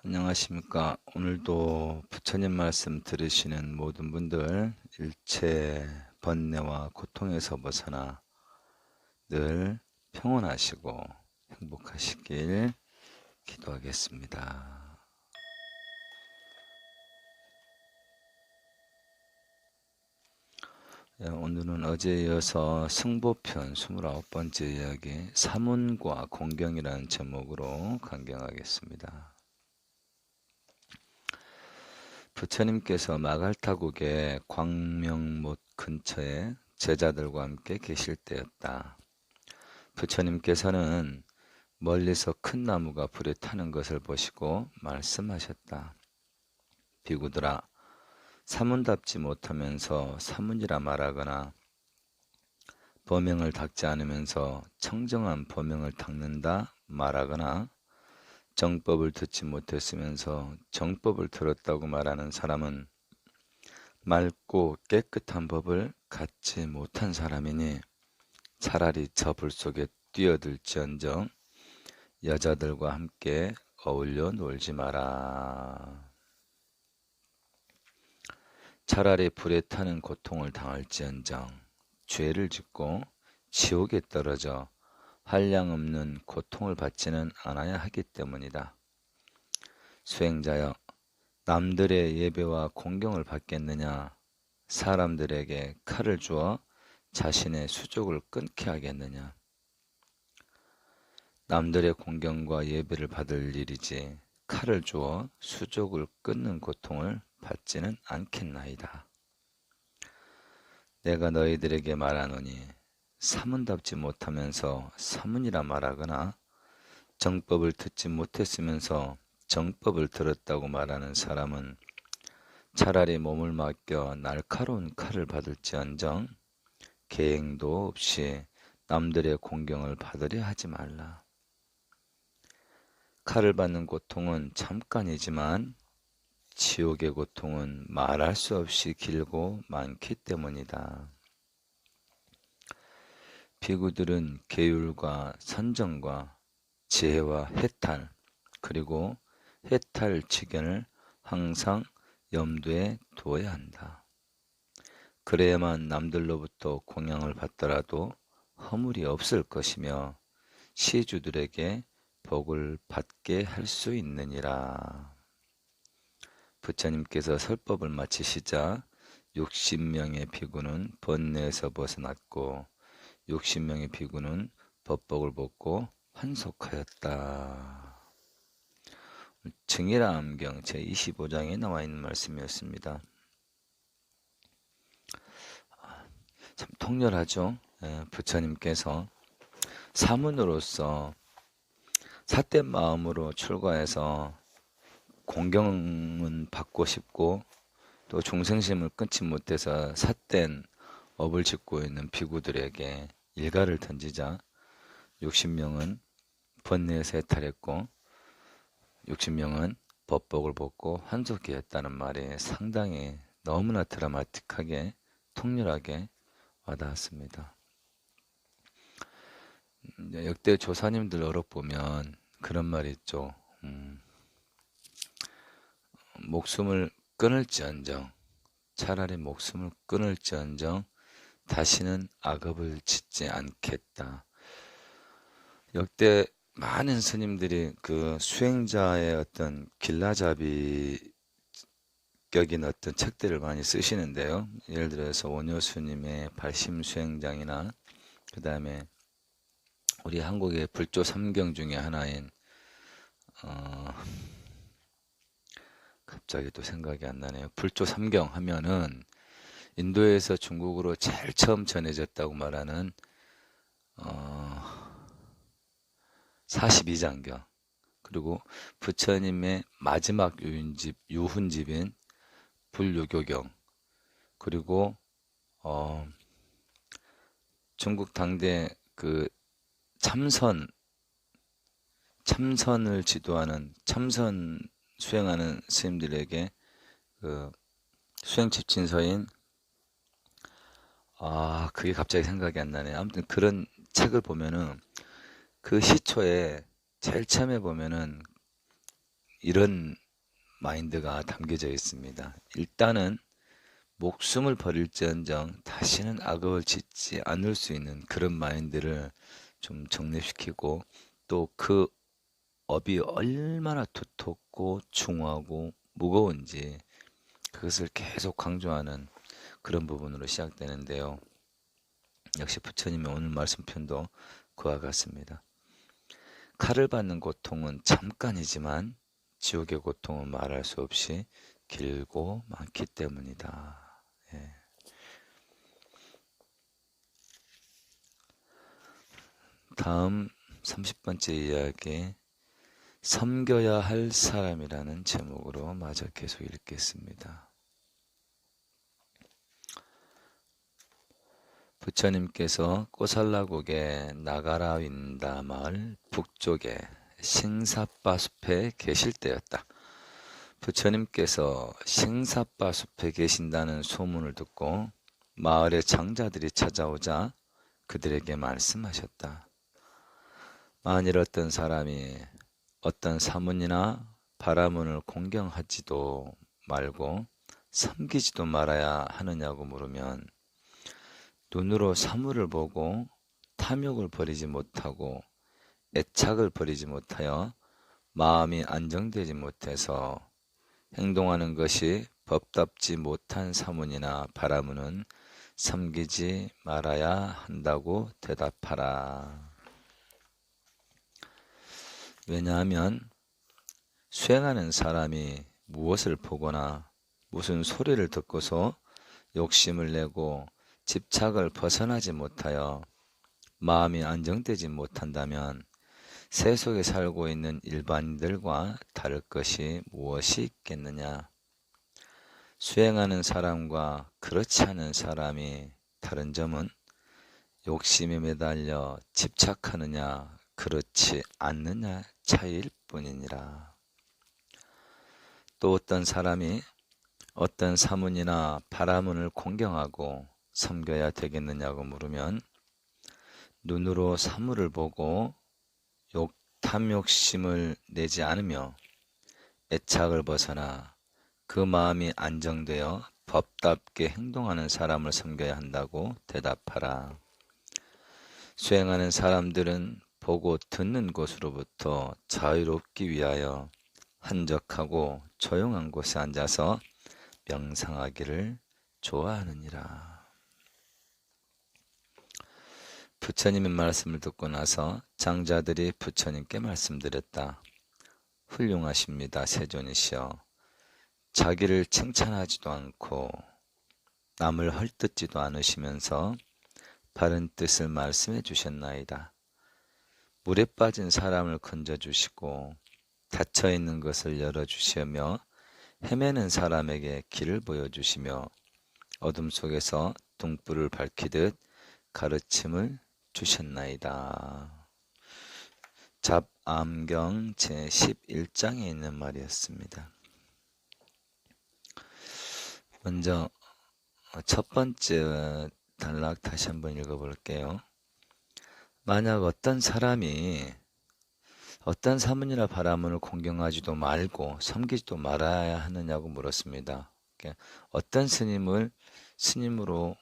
안녕하십니까. 오늘도 부처님 말씀 들으시는 모든 분들 일체 번뇌와 고통에서 벗어나 늘 평온하시고 행복하시길 기도하겠습니다. 오늘은 어제에 이어서 승보편 29번째 이야기 사문과 공경이라는 제목으로 강경하겠습니다. 부처님께서 마갈타국의 광명못 근처에 제자들과 함께 계실 때였다. 부처님께서는 멀리서 큰 나무가 불에 타는 것을 보시고 말씀하셨다. 비구들아, 사문답지 못하면서 사문이라 말하거나 범행을 닦지 않으면서 청정한 범행을 닦는다 말하거나 정법을 듣지 못했으면서 정법을 들었다고 말하는 사람은 맑고 깨끗한 법을 갖지 못한 사람이니 차라리 저 불 속에 뛰어들지언정 여자들과 함께 어울려 놀지 마라. 차라리 불에 타는 고통을 당할지언정 죄를 짓고 지옥에 떨어져 한량없는 고통을 받지는 않아야 하기 때문이다. 수행자여, 남들의 예배와 공경을 받겠느냐? 사람들에게 칼을 주어 자신의 수족을 끊게 하겠느냐? 남들의 공경과 예배를 받을 일이지 칼을 주어 수족을 끊는 고통을 받지는 않겠나이다. 내가 너희들에게 말하노니 사문답지 못하면서 사문이라 말하거나 정법을 듣지 못했으면서 정법을 들었다고 말하는 사람은 차라리 몸을 맡겨 날카로운 칼을 받을지언정 계행도 없이 남들의 공경을 받으려 하지 말라. 칼을 받는 고통은 잠깐이지만 지옥의 고통은 말할 수 없이 길고 많기 때문이다. 비구들은 계율과 선정과 지혜와 해탈, 그리고 해탈 치견을 항상 염두에 두어야 한다. 그래야만 남들로부터 공양을 받더라도 허물이 없을 것이며 시주들에게 복을 받게 할 수 있느니라. 부처님께서 설법을 마치시자 60명의 비구는 번뇌에서 벗어났고 60명의 비구는 법복을 벗고 환속하였다. 증일암경 제25장에 나와 있는 말씀이었습니다. 참 통렬하죠. 부처님께서 사문으로서 삿된 마음으로 출가해서 공경은 받고 싶고 또 중생심을 끊지 못해서 삿된 업을 짓고 있는 비구들에게 일가를 던지자 60명은 번뇌에서 해탈했고 60명은 법복을 벗고 환속되었다는 말이 상당히 너무나 드라마틱하게 통렬하게 와닿았습니다. 역대 조사님들 어록 보면 그런 말이 있죠. 목숨을 끊을지언정 차라리 목숨을 끊을지언정 다시는 악업을 짓지 않겠다. 역대 많은 스님들이 그 수행자의 어떤 길라잡이 격인 어떤 책들을 많이 쓰시는데요. 예를 들어서 원효스님의 발심수행장이나 그 다음에 우리 한국의 불조 3경 중에 하나인 갑자기 또 생각이 안 나네요. 불조 3경 하면은 인도에서 중국으로 제일 처음 전해졌다고 말하는 42장경, 그리고 부처님의 마지막 유훈집인 불유교경, 그리고 중국 당대 그 참선을 지도하는 참선 수행하는 스님들에게 그 수행 집진서인 그게 갑자기 생각이 안 나네. 아무튼 그런 책을 보면은 그 시초에 제일 처음에 보면은 이런 마인드가 담겨져 있습니다. 일단은 목숨을 버릴지언정 다시는 악업을 짓지 않을 수 있는 그런 마인드를 좀 정립시키고, 또 그 업이 얼마나 두텁고 중후하고 무거운지 그것을 계속 강조하는 그런 부분으로 시작되는데요. 역시 부처님의 오늘 말씀편도 그와 같습니다. 칼을 받는 고통은 잠깐이지만 지옥의 고통은 말할 수 없이 길고 많기 때문이다. 예. 다음 30번째 이야기, 섬겨야 할 사람이라는 제목으로 마저 계속 읽겠습니다. 부처님께서 꼬살라국의 나가라윈다 마을 북쪽에 싱사빠 숲에 계실 때였다. 부처님께서 싱사빠 숲에 계신다는 소문을 듣고 마을의 장자들이 찾아오자 그들에게 말씀하셨다. 만일 어떤 사람이 어떤 사문이나 바라문을 공경하지도 말고 섬기지도 말아야 하느냐고 물으면, 눈으로 사물을 보고 탐욕을 버리지 못하고 애착을 버리지 못하여 마음이 안정되지 못해서 행동하는 것이 법답지 못한 사문이나 바라문은 섬기지 말아야 한다고 대답하라. 왜냐하면 수행하는 사람이 무엇을 보거나 무슨 소리를 듣고서 욕심을 내고 집착을 벗어나지 못하여 마음이 안정되지 못한다면 세속에 살고 있는 일반인들과 다를 것이 무엇이 있겠느냐. 수행하는 사람과 그렇지 않은 사람이 다른 점은 욕심에 매달려 집착하느냐 그렇지 않느냐 차이일 뿐이니라. 또 어떤 사람이 어떤 사문이나 바라문을 공경하고 섬겨야 되겠느냐고 물으면, 눈으로 사물을 보고 탐욕심을 내지 않으며 애착을 벗어나 그 마음이 안정되어 법답게 행동하는 사람을 섬겨야 한다고 대답하라. 수행하는 사람들은 보고 듣는 곳으로부터 자유롭기 위하여 한적하고 조용한 곳에 앉아서 명상하기를 좋아하느니라. 부처님의 말씀을 듣고 나서 장자들이 부처님께 말씀드렸다. 훌륭하십니다, 세존이시여. 자기를 칭찬하지도 않고 남을 헐뜯지도 않으시면서 바른 뜻을 말씀해 주셨나이다. 물에 빠진 사람을 건져주시고 닫혀있는 것을 열어주시며 헤매는 사람에게 길을 보여주시며 어둠 속에서 등불을 밝히듯 가르침을 주셨나이다. 잡암경 제11장에 있는 말이었습니다. 먼저 첫 번째 단락 다시 한번 읽어볼게요. 만약 어떤 사람이 어떤 사문이나 바라문을 공경하지도 말고 섬기지도 말아야 하느냐고 물었습니다. 어떤 스님을 스님으로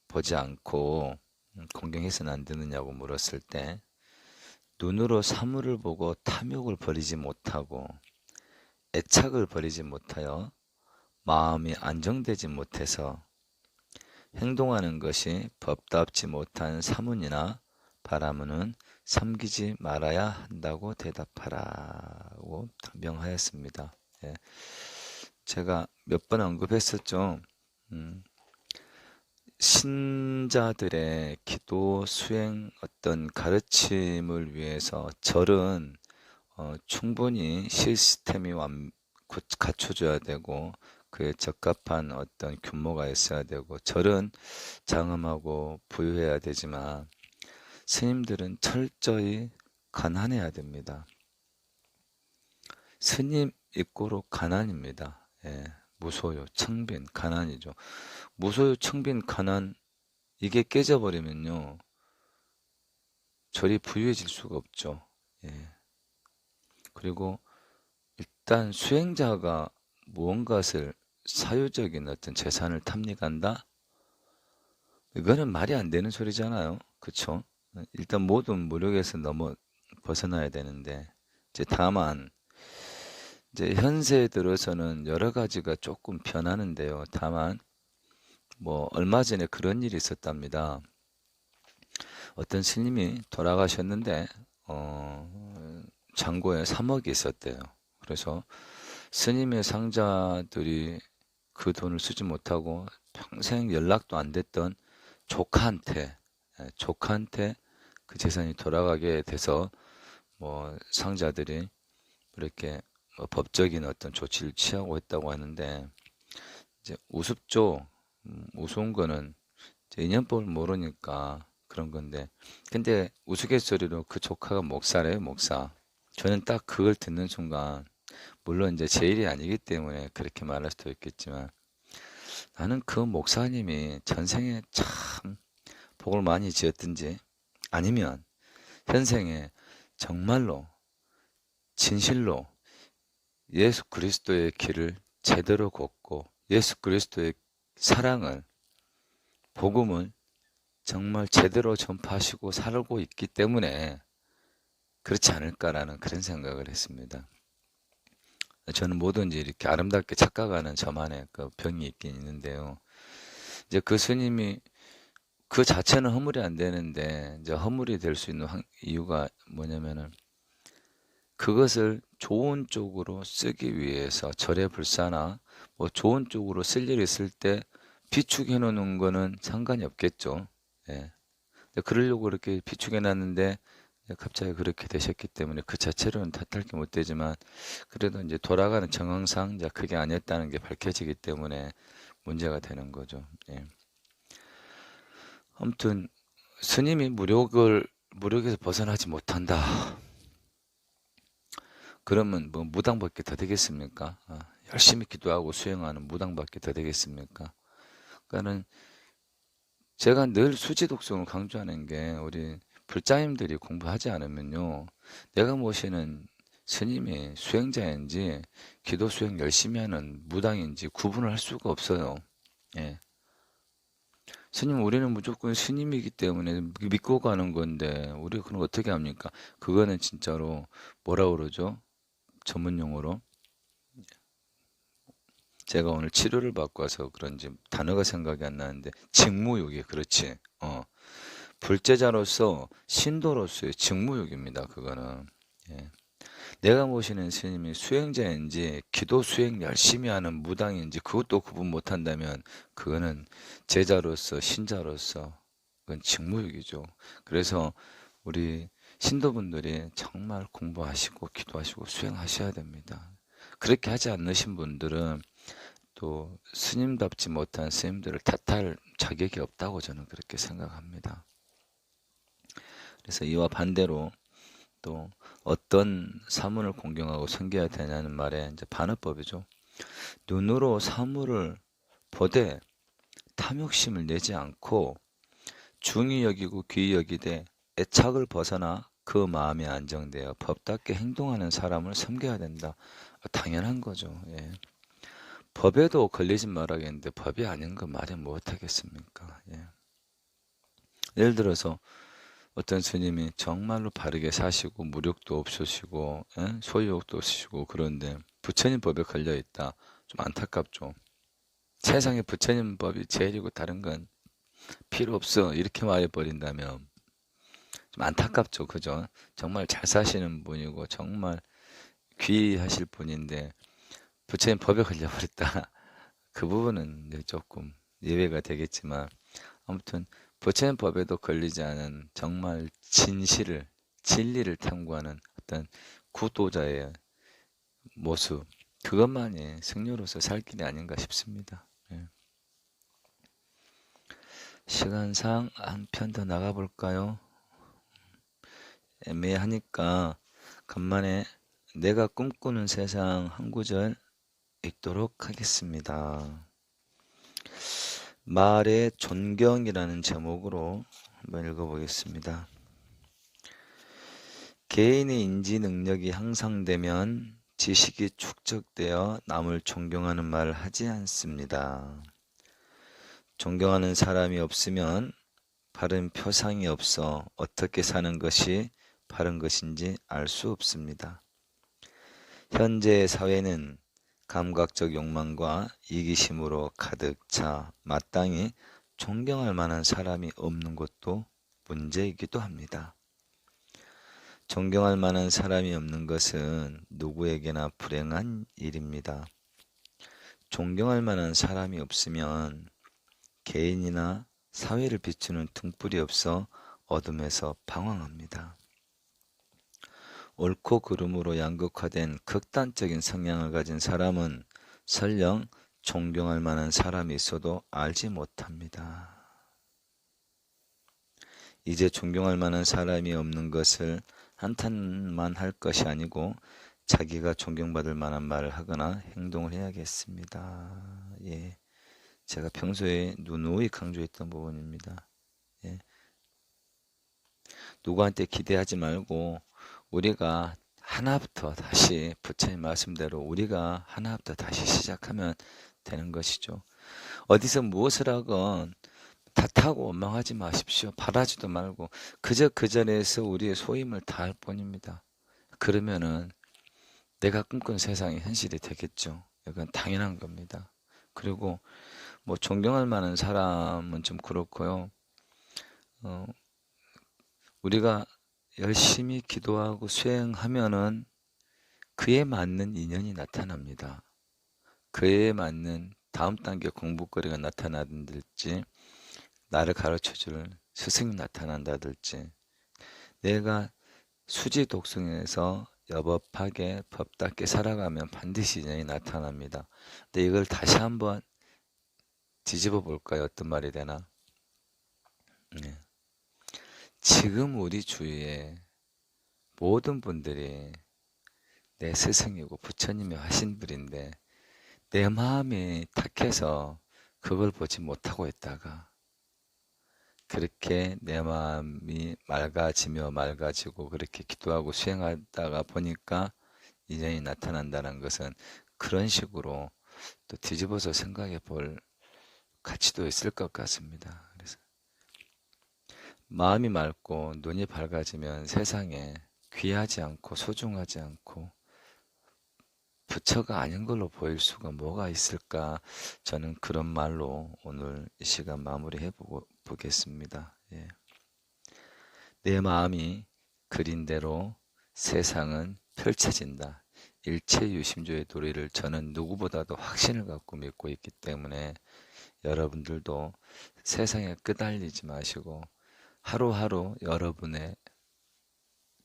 보지 않고 공경해서는 안 되느냐고 물었을 때, 눈으로 사물을 보고 탐욕을 버리지 못하고 애착을 버리지 못하여 마음이 안정되지 못해서 행동하는 것이 법답지 못한 사문이나 바라문은 섬기지 말아야 한다고 대답하라고 명하였습니다. 예. 제가 몇 번 언급했었죠. 신자들의 기도, 수행, 어떤 가르침을 위해서 절은 충분히 시스템이 갖춰져야 되고 그에 적합한 어떤 규모가 있어야 되고, 절은 장엄하고 부유해야 되지만 스님들은 철저히 가난해야 됩니다. 스님 이꼬로 가난입니다. 예, 무소유, 청빈, 가난이죠. 무소유, 청빈, 가난, 이게 깨져버리면요 절이 부유해질 수가 없죠. 예. 그리고 일단 수행자가 무언가를 사유적인 어떤 재산을 탐닉한다? 이거는 말이 안 되는 소리잖아요. 그쵸? 일단 모든 무력에서 벗어나야 되는데, 이제 다만, 이제 현세에 들어서는 여러 가지가 조금 변하는데요. 다만, 뭐, 얼마 전에 그런 일이 있었답니다. 어떤 스님이 돌아가셨는데, 잔고에 3억이 있었대요. 그래서 스님의 상자들이 그 돈을 쓰지 못하고 평생 연락도 안 됐던 조카한테 그 재산이 돌아가게 돼서 뭐 상자들이 이렇게 뭐 법적인 어떤 조치를 취하고 했다고 하는데 이제 우습죠. 우스운 거는 이제 인연법을 모르니까 그런 건데 근데 우스갯소리로 그 조카가 목사래요, 목사. 저는 딱 그걸 듣는 순간 물론 이제 제 일이 아니기 때문에 그렇게 말할 수도 있겠지만 나는 그 목사님이 전생에 참 복을 많이 지었든지 아니면 현생에 정말로 진실로 예수 그리스도의 길을 제대로 걷고 예수 그리스도의 사랑을 복음을 정말 제대로 전파하시고 살고 있기 때문에 그렇지 않을까라는 그런 생각을 했습니다. 저는 뭐든지 이렇게 아름답게 착각하는 저만의 그 병이 있긴 있는데요. 이제 그 스님이 그 자체는 허물이 안 되는데 이제 허물이 될 수 있는 이유가 뭐냐면은 그것을 좋은 쪽으로 쓰기 위해서 절해불사나 뭐 좋은 쪽으로 쓸 일이 있을 때 비축해 놓는 거는 상관이 없겠죠. 예. 그러려고 그렇게 비축해 놨는데 갑자기 그렇게 되셨기 때문에 그 자체로는 탓할 게 못 되지만 그래도 이제 돌아가는 정황상 이제 그게 아니었다는 게 밝혀지기 때문에 문제가 되는 거죠. 예. 아무튼 스님이 무력에서 벗어나지 못한다. 그러면 뭐 무당밖에 더 되겠습니까? 열심히 기도하고 수행하는 무당밖에 더 되겠습니까? 그러니까는 제가 늘 수지독성을 강조하는 게 우리 불자님들이 공부하지 않으면요. 내가 모시는 스님이 수행자인지 기도 수행 열심히 하는 무당인지 구분을 할 수가 없어요. 예. 스님 우리는 무조건 스님이기 때문에 믿고 가는 건데 우리가 그런 거 어떻게 합니까? 그거는 진짜로 뭐라 그러죠? 전문 용어로 제가 오늘 치료를 받고 와서 그런지 단어가 생각이 안 나는데 직무유기 그렇지. 불제자로서 신도로서의 직무유기입니다. 그거는. 예. 내가 모시는 스님이 수행자인지 기도 수행 열심히 하는 무당인지 그것도 구분 못한다면 그거는 제자로서 신자로서 그건 직무유기죠. 그래서 우리 신도분들이 정말 공부하시고 기도하시고 수행하셔야 됩니다. 그렇게 하지 않으신 분들은 또 스님답지 못한 스님들을 탓할 자격이 없다고 저는 그렇게 생각합니다. 그래서 이와 반대로 또 어떤 사문을 공경하고 섬겨야 되냐는 말에 이제 반어법이죠. 눈으로 사물을 보되 탐욕심을 내지 않고 중히 여기고 귀히 여기되 애착을 벗어나 그 마음이 안정되어 법답게 행동하는 사람을 섬겨야 된다. 당연한 거죠. 예. 법에도 걸리지 말아야겠는데 법이 아닌 거 말이 못하겠습니까? 예. 예를 들어서 어떤 스님이 정말로 바르게 사시고 무력도 없으시고 소유욕도 없으시고 그런데 부처님 법에 걸려 있다. 좀 안타깝죠. 세상에 부처님 법이 제일이고 다른 건 필요 없어 이렇게 말해버린다면 좀 안타깝죠. 그죠? 정말 잘 사시는 분이고 정말 귀하실 분인데 부처님 법에 걸려버렸다. 그 부분은 이제 조금 예외가 되겠지만 아무튼 부처님 법에도 걸리지 않은 정말 진리를 탐구하는 어떤 구도자의 모습 그것만이 승려로서 살 길이 아닌가 싶습니다. 예. 시간상 한 편 더 나가볼까요? 애매하니까 간만에 내가 꿈꾸는 세상 한 구절 읽도록 하겠습니다. 말의 존경이라는 제목으로 한번 읽어보겠습니다. 개인의 인지 능력이 향상되면 지식이 축적되어 남을 존경하는 말을 하지 않습니다. 존경하는 사람이 없으면 바른 표상이 없어 어떻게 사는 것이 바른 것인지 알 수 없습니다. 현재의 사회는 감각적 욕망과 이기심으로 가득 차 마땅히 존경할 만한 사람이 없는 것도 문제이기도 합니다. 존경할 만한 사람이 없는 것은 누구에게나 불행한 일입니다. 존경할 만한 사람이 없으면 개인이나 사회를 비추는 등불이 없어 어둠에서 방황합니다. 옳고 그름으로 양극화된 극단적인 성향을 가진 사람은 설령 존경할 만한 사람이 있어도 알지 못합니다. 이제 존경할 만한 사람이 없는 것을 한탄만 할 것이 아니고 자기가 존경받을 만한 말을 하거나 행동을 해야겠습니다. 예, 제가 평소에 누누이 강조했던 부분입니다. 예. 누구한테 기대하지 말고 우리가 하나부터 다시 부처님 말씀대로 우리가 하나부터 다시 시작하면 되는 것이죠. 어디서 무엇을 하건 탓하고 원망하지 마십시오. 바라지도 말고 그저 그 자리에서 우리의 소임을 다할 뿐입니다. 그러면은 내가 꿈꾼 세상이 현실이 되겠죠. 이건 당연한 겁니다. 그리고 뭐 존경할 만한 사람은 좀 그렇고요. 우리가 열심히 기도하고 수행하면은 그에 맞는 인연이 나타납니다. 그에 맞는 다음 단계 공부거리가 나타나든지 나를 가르쳐줄 스승이 나타난다든지 내가 수지 독성에서 여법하게 법답게 살아가면 반드시 인연이 나타납니다. 근데 이걸 다시 한번 뒤집어 볼까요? 어떤 말이 되나? 네. 지금 우리 주위에 모든 분들이 내 스승이고 부처님이 하신 분인데 내 마음이 탁해서 그걸 보지 못하고 있다가 그렇게 내 마음이 맑아지고 그렇게 기도하고 수행하다가 보니까 인연이 나타난다는 것은 그런 식으로 또 뒤집어서 생각해 볼 가치도 있을 것 같습니다. 그래서 마음이 맑고 눈이 밝아지면 세상에 귀하지 않고 소중하지 않고 부처가 아닌 걸로 보일 수가 뭐가 있을까? 저는 그런 말로 오늘 이 시간 마무리해 보겠습니다. 예. 내 마음이 그린 대로 세상은 펼쳐진다. 일체유심조의 도리를 저는 누구보다도 확신을 갖고 믿고 있기 때문에 여러분들도 세상에 끄달리지 마시고 하루하루 여러분의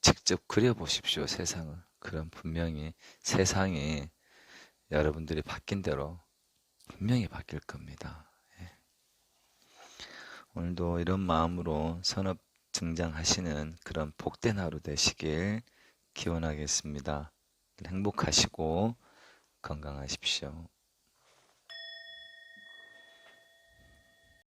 직접 그려보십시오. 세상을. 그럼 분명히 세상이 여러분들이 바뀐 대로 분명히 바뀔 겁니다. 예. 오늘도 이런 마음으로 선업 증장하시는 그런 복된 하루 되시길 기원하겠습니다. 행복하시고 건강하십시오.